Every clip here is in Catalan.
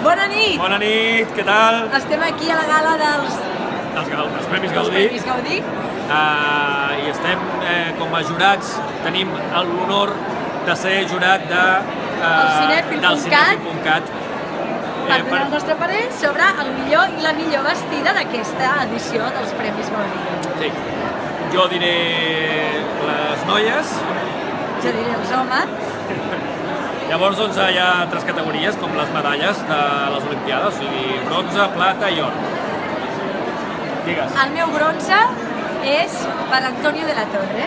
Bona nit! Bona nit, què tal? Estem aquí a la gala dels Premis Gaudí. Premis Gaudí. I estem com a jurats, tenim l'honor de ser jurat del Cinèfil.cat per donar el nostre parer sobre el millor i la millor vestida d'aquesta edició dels Premis Gaudí. Sí, jo diré les noies. Jo diré els homes. Llavors doncs, hi ha altres categories, com les medalles de les Olimpiades, o sigui, bronze, plata i or. Digues. El meu bronze és per Antonio de la Torre,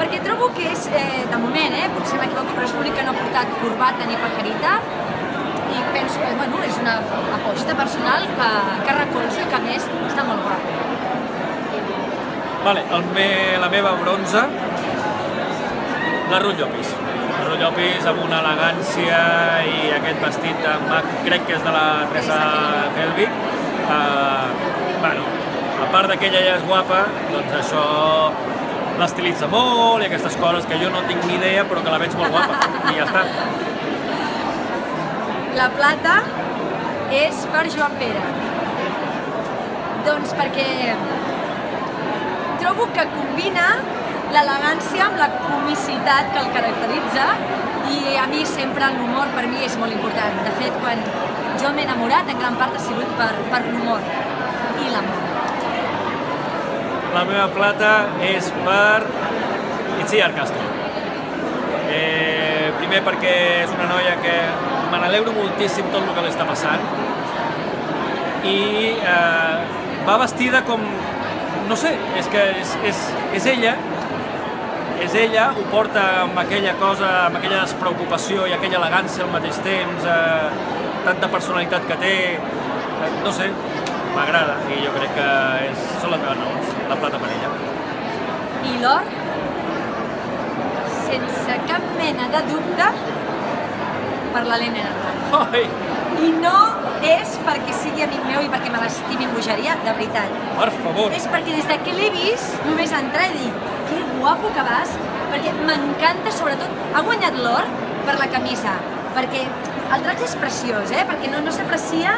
perquè trobo que és, de moment, potser m'equivoco, però és l'únic que no ha portat corbata ni pajarita, i penso que és una aposta personal que recolza i que a més està molt guapo. Vale, la meva bronze, la Ruth Llopis. La Ruth Llopis amb una elegància i aquest vestit, crec que és de la Teresa Helbig. Bueno, a part que ella ja és guapa, doncs això l'estilitza molt i aquestes coses que jo no tinc ni idea però que la veig molt guapa i ja està. La plata és per Joan Pere. Doncs perquè trobo que combina l'elegància amb la comicitat que el caracteritza i a mi sempre l'humor per mi és molt important. De fet, quan jo m'he enamorat en gran part ha sigut per l'humor i l'amor. La meva plata és per Itziar Castro. Primer perquè és una noia que me n'alegro moltíssim tot el que li està passant i va vestida com, no sé, és que és ella, ho porta amb aquella cosa, amb aquella despreocupació i aquella elegància al mateix temps, tanta personalitat que té, no sé, m'agrada i jo crec que són les meves raons, la plata per ella. I l'or, sense cap mena de dubte, per l'Helena Herrmann. I no és perquè sigui amic meu i perquè me l'estimi en bogeria, de veritat. Per favor. És perquè des que l'he vist, només entrar i dir que guapo que vas, perquè m'encanta, sobretot, ha guanyat l'or per la camisa, perquè el traç és preciós, perquè no s'aprecia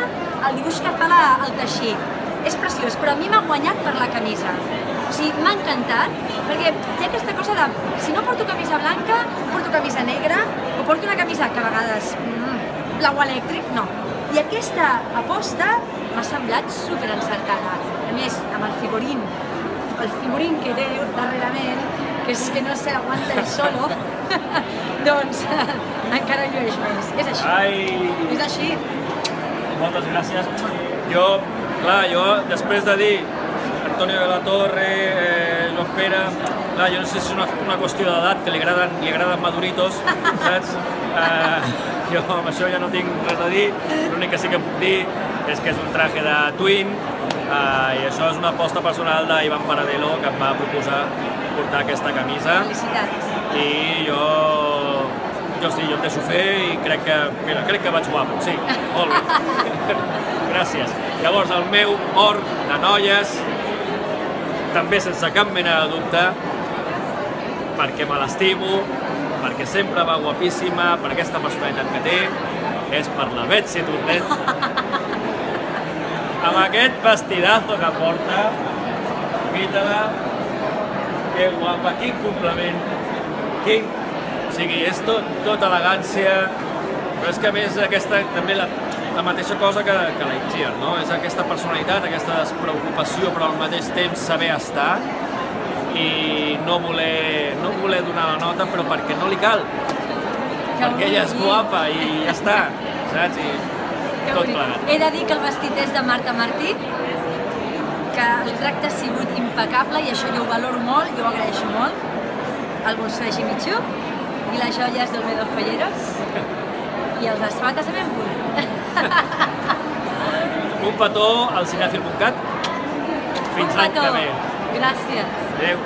el dibuix que fa el teixit. És preciós, però a mi m'ha guanyat per la camisa. O sigui, m'ha encantat, perquè hi ha aquesta cosa de, si no porto camisa blanca, porto camisa negra, o porto una camisa que a vegades blau elèctric, no. I aquesta aposta m'ha semblat superencertada. A més, amb el figurín que té darrerament, que és que no s'aguanta el solo, doncs encara llueix més. És així. És així. Moltes gràcies. Jo, després de dir Antonio de la Torre, Joan Pere, jo no sé si és una qüestió d'edat, que li agraden maduritos, saps? Jo amb això ja no tinc res a dir, l'únic que sí que puc dir és que és un traje de twin i això és una aposta personal d'Ivan Paradelo que em va proposar portar aquesta camisa. Felicitats. I jo em deixo fer i crec que vaig guapo, sí, molt bé. Gràcies. Llavors el meu or de noies, també sense cap mena de dubte, perquè me l'estimo, perquè sempre va guapíssima, per aquesta personalitat que té, és per la Betsy Tornet. Amb aquest vestidazo que porta, mira-la, que guapa, quin complement, o sigui, és tot elegància, però és que a més aquesta també la mateixa cosa que la Itziar, no? És aquesta personalitat, aquesta despreocupació, però al mateix temps saber estar i no voler donar la nota, però perquè no li cal, perquè ella és guapa i ja està, saps? I tot plegat. He de dir que el vestit és de Marta Martí, que el tracte ha sigut impecable i això jo ho valoro molt, jo ho agraeixo molt. El bolso de Jimmy Choo i les joies d'Olmedo Joyeros i els de sabates de Ben. Un petó al Cinèfil.cat. Fins l'any que ve. Gràcies. Adéu.